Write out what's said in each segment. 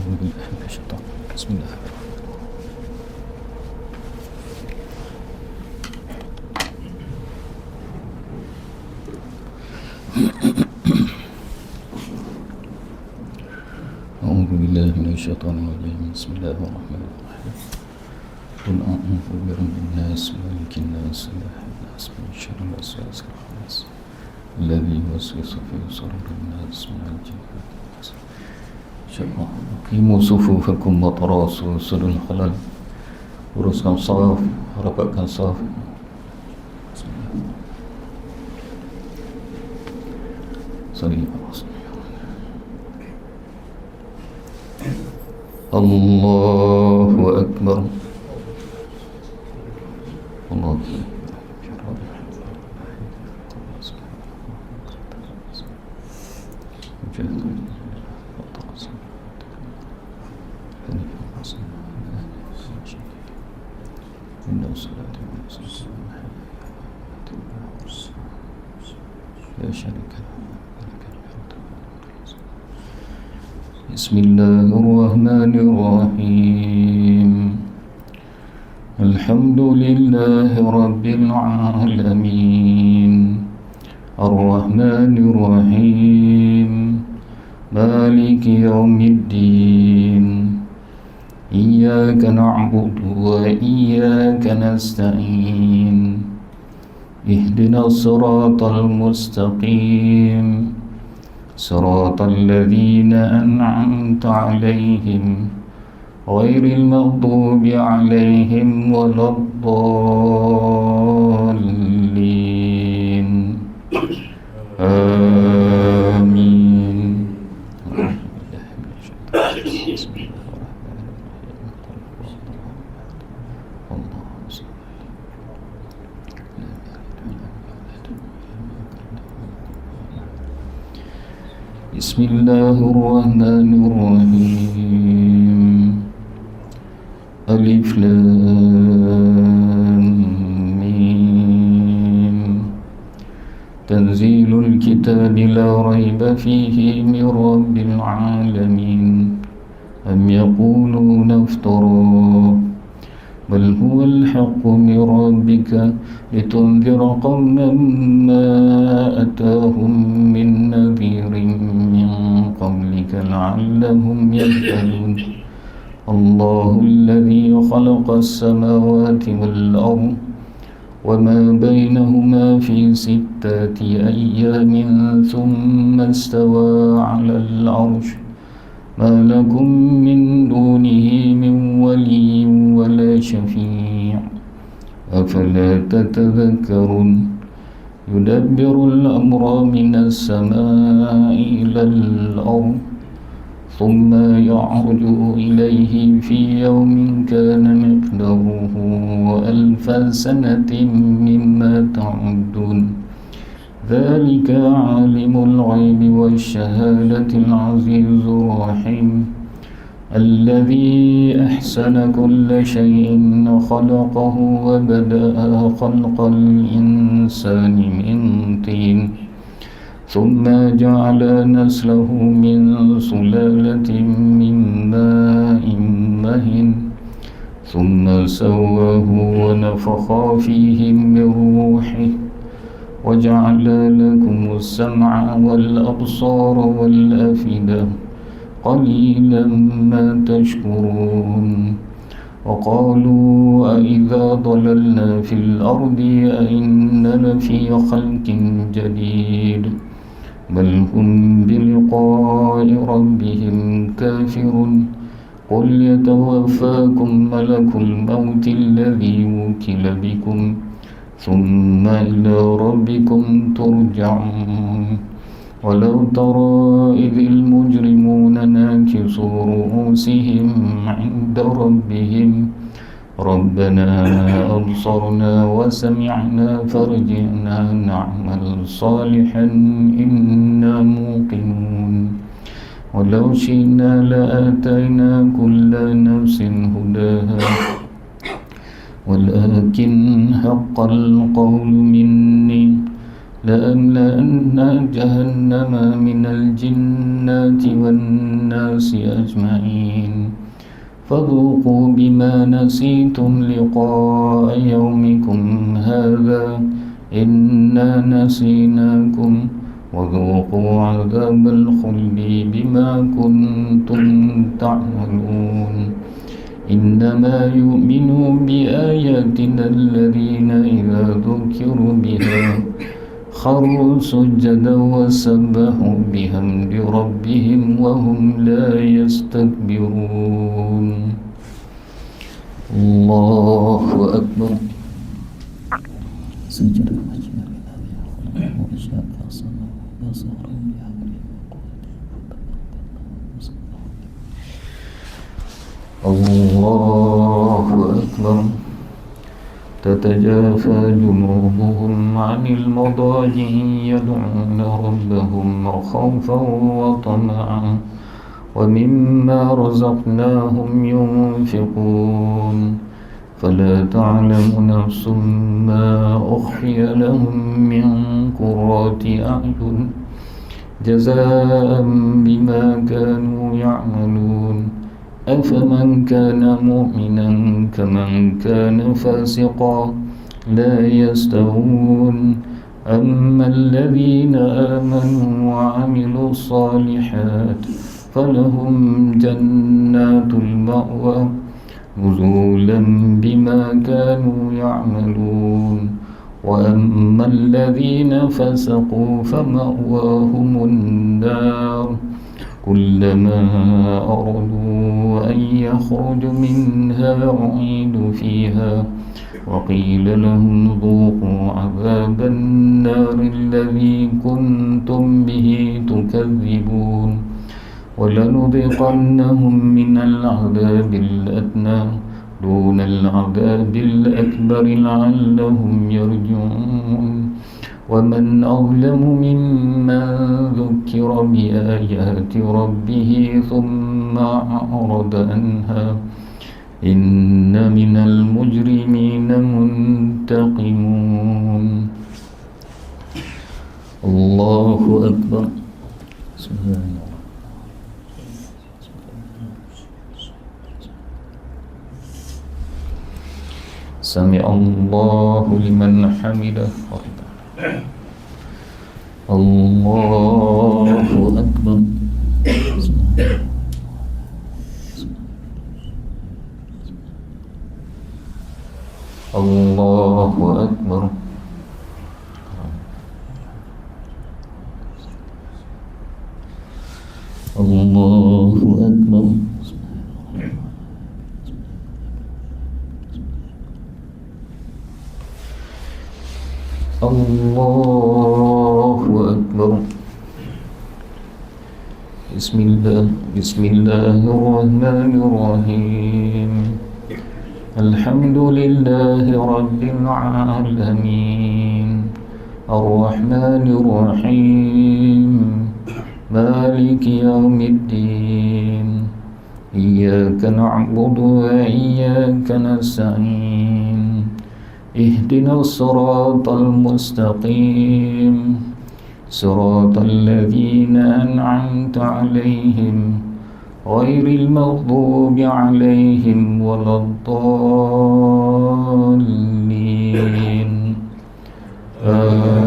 أعوذ بالله من الشيطان. بسم الله. أعوذ بالله من الشيطان الرجيم. بسم الله الرحمن الرحيم. قل أعوذ برب الناس مالك الناس إله الناس من شر الوسواس الخناس الذي يوسوس في صدور الناس من الجنة والناس. Aqimu sufufakum wa tarasu sudul khalal. Uruskan saf, rapatkan saf. Allahu Akbar. Allahu Akbar. بسم الله الرحمن الرحيم. الحمد لله رب العالمين الرحمن الرحيم مالك يوم الدين إياك نعبد وإياك نستعين اهدنا الصراط المستقيم صراط الذين أنعمت عليهم غير المغضوب عليهم ولا الضالين آمين. بسم الله الرحمن الرحيم. ألف لام ميم. تنزيل الكتاب لا ريب فيه من رب العالمين. أم يقولون افتراه بل هو الحق من ربك لتنذر قوما ما أتاهم من نذير من قبلك لعلهم يهتدون. الله الذي خلق السماوات والأرض وما بينهما في 6 أيام ثم استوى على العرش ما لكم من دونه من ولي ولا شفيع أفلا تتذكرون. يدبر الأمر من السماء إلى الأرض ثم يعرج إليه في يوم كان مقداره 1000 سنة مما تعدون. ذلك عالم الغيب والشهادة العزيز الرحيم الذي أحسن كل شيء خلقه وبدأ خلق الإنسان من طين ثم جعل نسله من سلالة من ماء مهين ثم سواه ونفخ فيه من روحه وجعل لكم السمع والأبصار والأفئدة قليلا ما تشكرون. وقالوا أإذا ضللنا في الأرض أإنا لفي خلق جديد بل هم بلقاء ربهم كافرون. قل يتوفاكم ملك الموت الذي وكل بكم ثم إلى ربكم ترجعون. ولو ترى إذ المجرمون ناكسوا رؤوسهم عند ربهم ربنا أبصرنا وسمعنا فارجعنا نعمل صالحا إنا موقنون. ولو شئنا لآتينا كل نفس هداها ولكن حق القول مني لأملأن جهنم من الجنة والناس أجمعين فذوقوا بما نسيتم لقاء يومكم هذا إنا نسيناكم وذوقوا عذاب الخلد بما كنتم تعملون إنما يؤمن بآياتنا الذين إذا ذكروا بها خروا سجدا وسبحوا بحمد ربهم وهم لا يستكبرون الله أكبر سجد الله أكبر تتجافى جنوبهم عن المضاجع يدعون ربهم خوفا وطمعا ومما رزقناهم ينفقون فلا تعلم نفس ما أخفي لهم من قرة أعين جزاء بما كانوا يعملون أفمن كان مؤمنا كمن كان فاسقا لا يستوون أما الذين آمنوا وعملوا الصالحات فلهم جنات المأوى نزولا بما كانوا يعملون وأما الذين فسقوا فمأواهم النار كلما أرادوا أن يخرجوا منها أعيدوا فيها وقيل لهم ذوقوا عذاب النار الذي كنتم به تكذبون ولنذيقنهم من العذاب الأدنى دون العذاب الأكبر لعلهم يرجعون ومن أظلم ممن ذكر بآيات ربه ثم أعرض عنها إن من المجرمين منتقمون الله أكبر سمع الله لمن حمده الله أكبر الله أكبر الله أكبر الله أكبر بسم الله الرحمن الرحيم الحمد لله رب العالمين الرحمن الرحيم مالك يوم الدين إياك نعبد وإياك نستعين اهدنا الصراط المستقيم صراط الذين أنعمت عليهم غير المغضوب عليهم ولا الضالين آمين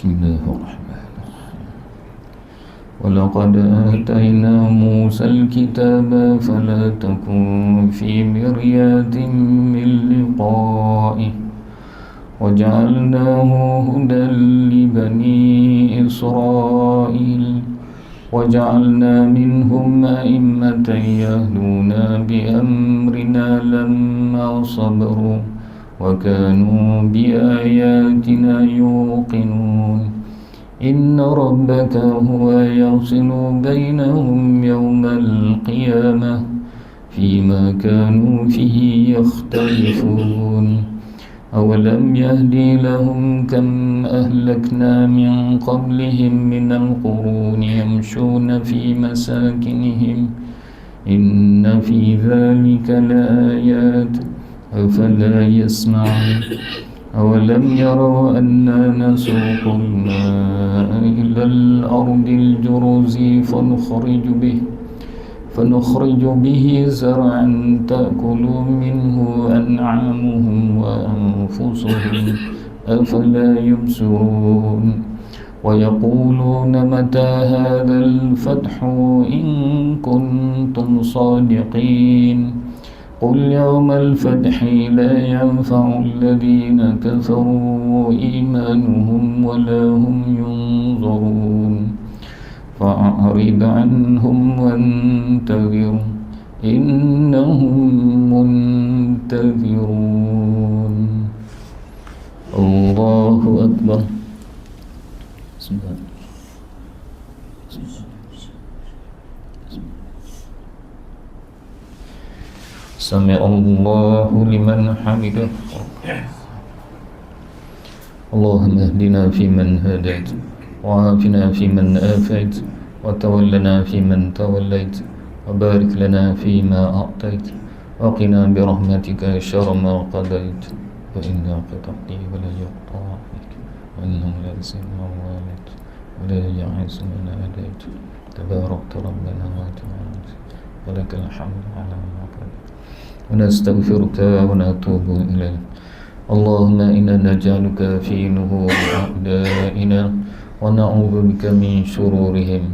بسم الله الرحمن الرحيم ولقد آتينا موسى الكتاب فلا تكن في مرية من لقائه وجعلناه هدى لبني إسرائيل وجعلنا منهم أئمة يهدون بأمرنا لما صبروا وكانوا بآياتنا يوقنون إن ربك هو يفصل بينهم يوم القيامة فيما كانوا فيه يختلفون أولم يهدي لهم كم أهلكنا من قبلهم من القرون يمشون في مساكنهم إن في ذلك لآيات أفلا يسمعون أولم يروا أنا نسوق الماء إلى الأرض الجرز فنخرج به زرعا تأكل منه أنعامهم وأنفسهم أفلا يبصرون ويقولون متى هذا الفتح إن كنتم صادقين قل يوم الفتح لا ينفع الذين كفروا إيمانهم ولا هم ينظرون فأعرض عنهم وانتظر إنهم منتظرون الله أكبر. بسم الله. سمع الله لمن حمده. اللهم اهدنا فيمن هديت وعافنا فيمن آفيت وتولنا فيمن توليت وبارك لنا فيما أعطيت وقنا برحمتك شر ما قضيت فإنك تقضي ولا يقضى عليك وإنه لا يذل من واليت ولا يعز من عاديت تباركت ربنا وتعالى ولك الحمد على ما قضيت ونستغفرك ونتوب إليك. اللهم إنا نجعلك في نهور أعدائنا ونعوذ بك من شرورهم.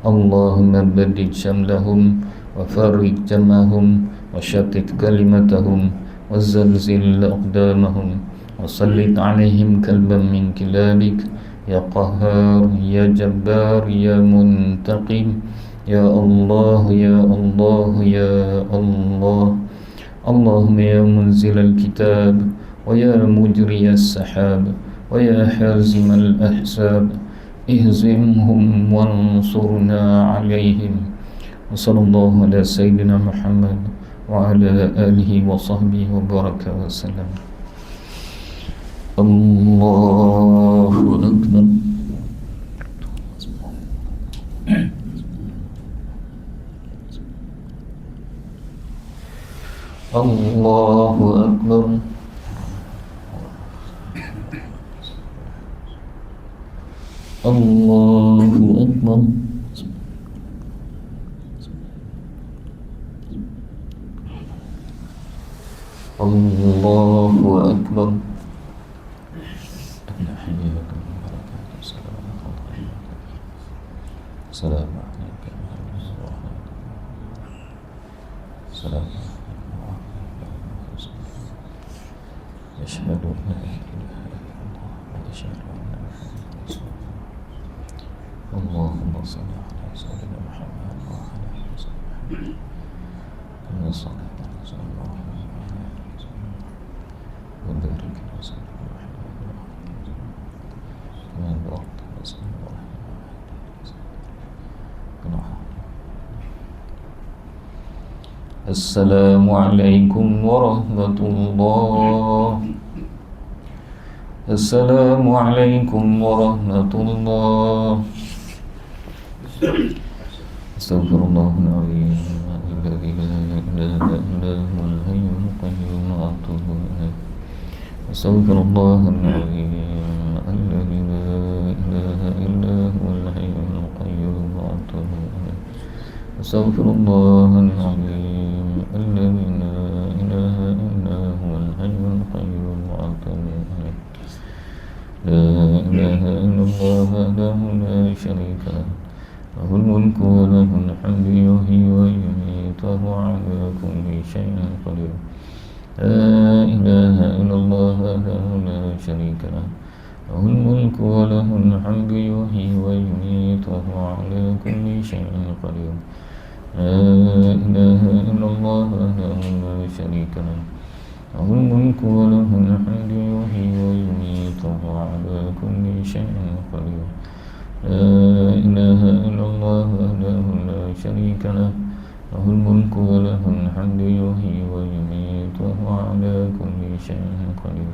اللهم بدد شملهم وفرق جمعهم وشتت كلمتهم وزلزل أقدامهم وسلط عليهم كلبا من كلابك يا قهار يا جبار يا منتقم يا الله يا الله يا الله. اللهم يا منزل الكتاب ويا مجري السحاب ويا حازم الأحساب اهزمهم وانصرنا عليهم. وصلى الله على سيدنا محمد وعلى آله وصحبه وبارك وسلم. الله أكبر. الله أكبر. الله أكبر. الله أكبر. السلام عليكم السلام أشهد أن لا إله إلا الله وأشهد أن محمدا رسول الله. اللهم صل على سيدنا محمد وعلى آله وصحبه كما صليت على سيدنا محمد وعلى آله وصحبه وبارك على سيدنا محمد وعلى آله وصحبه كما باركت على سيدنا محمد وعلى آله وصحبه. السلام عليكم ورحمة الله. السلام عليكم ورحمة الله. استغفر الله العظيم الذي لا إله إلا هو الحي القيوم وأتوب إليه. استغفر الله العظيم الذي لا إله إلا هو الحي القيوم وأتوب إليه. استغفر الله العظيم الذي لا إله إلا هو الحي القيوم وأتوب إليه. لا إله إلا الله وحده لا شريك له له الملك وله الحمد يحيي ويميت وهو على كل شيء قدير. لا إله إلا الله وحده لا شريك له له الملك وله الحمد يحيي ويميت وهو على كل شيء قدير. لا إله إلا الله وحده لا شريك له له الملك وله الحمد يحيي ويميت وهو على كل شيء قدير. لا إله إلا الله وحده لا شريك له له الملك وله الحمد يحيي ويميت وهو على كل شيء قدير.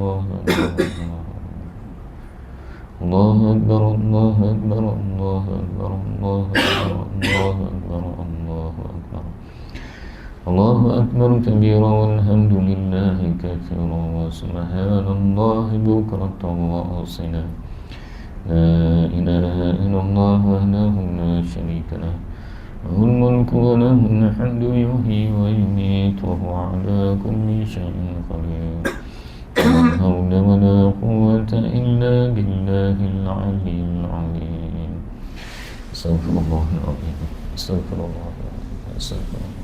الله أكبر الله أكبر الله أكبر الله أكبر الله أكبر الله أكبر الله أكبر الله أكبر كبيرا والحمد لله كثيرا وسبحان الله بكرة وأصيلا لا إله إلا الله وحده لا شريك له له الملك وله الحمد يحيي ويميت وهو على كل شيء قدير لا حول ولا قوة إلا بالله العلي العظيم استغفر الله العظيم استغفر الله العظيم استغفر الله.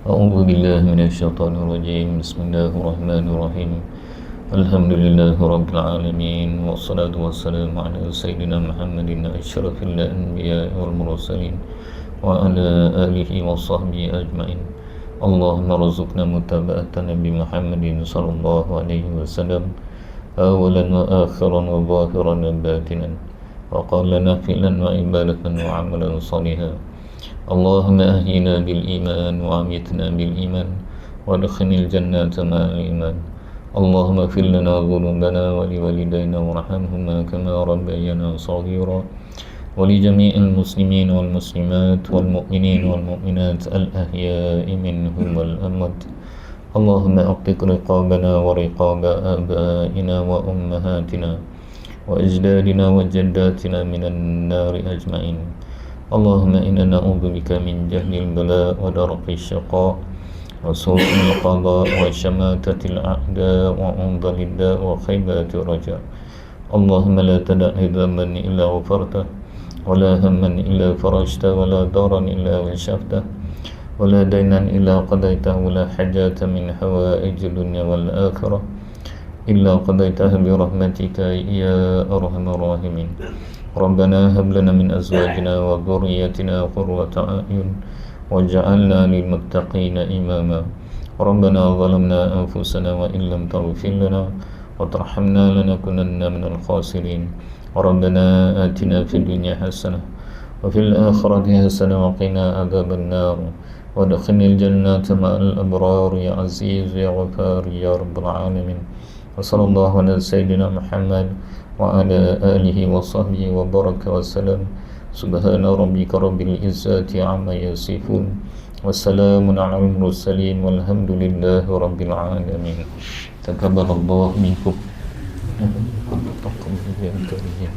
أعوذ بالله من الشيطان الرجيم بسم الله الرحمن الرحيم الحمد لله رب العالمين والصلاة والسلام على سيدنا محمد أشرف الأنبياء والمرسلين وعلى آله وصحبه أجمعين اللهم ارزقنا متابعة نبي محمد صلى الله عليه وسلم أولا وآخرا وظاهرا وباطنا وقولا نافلا وعبادة وعملا صالحا اللهم أهينا بالإيمان وأميتنا بالإيمان وادخلنا الجنة مع الإيمان اللهم اغفر لنا ذنوبنا ولوالدينا وارحمهما كما ربيانا صغيرا ولجميع المسلمين والمسلمات والمؤمنين والمؤمنات الأحياء منهم والأموات اللهم أعتق رقابنا ورقاب آبائنا وأمهاتنا وأجدادنا وجداتنا من النار أجمعين اللهم إنا نعوذ بك من جهل البلاء ودرك الشقاء وسوء القضاء وشماتة الأعداء وعنضل الداء وخيبات الرجاء اللهم لا تدع ذنبا إلا غفرته ولا هما إلا فرجته ولا دارا إلا كشفته ولا دينا إلا قضيته ولا حاجة من حوائج الدنيا والآخرة إلا قضيتها برحمتك يا أرحم الراحمين ربنا هب لنا من أزواجنا وذريتنا قرة أعين واجعلنا للمتقين إماما ربنا ظلمنا أنفسنا وإن لم تغفر لنا وترحمنا لنكونن من الخاسرين ربنا آتنا في الدنيا حسنة وفي الآخرة حسنة وقنا عذاب النار وادخلنا الجنة مع الأبرار يا عزيز يا غفار يا رب العالمين وصلى الله على سيدنا محمد وعلى آله وصحبه وبارك وسلم سبحان ربك رب العزة عما يصفون والسلام على المرسلين والحمد لله رب العالمين تقبل الله منكم تقبل يا كريم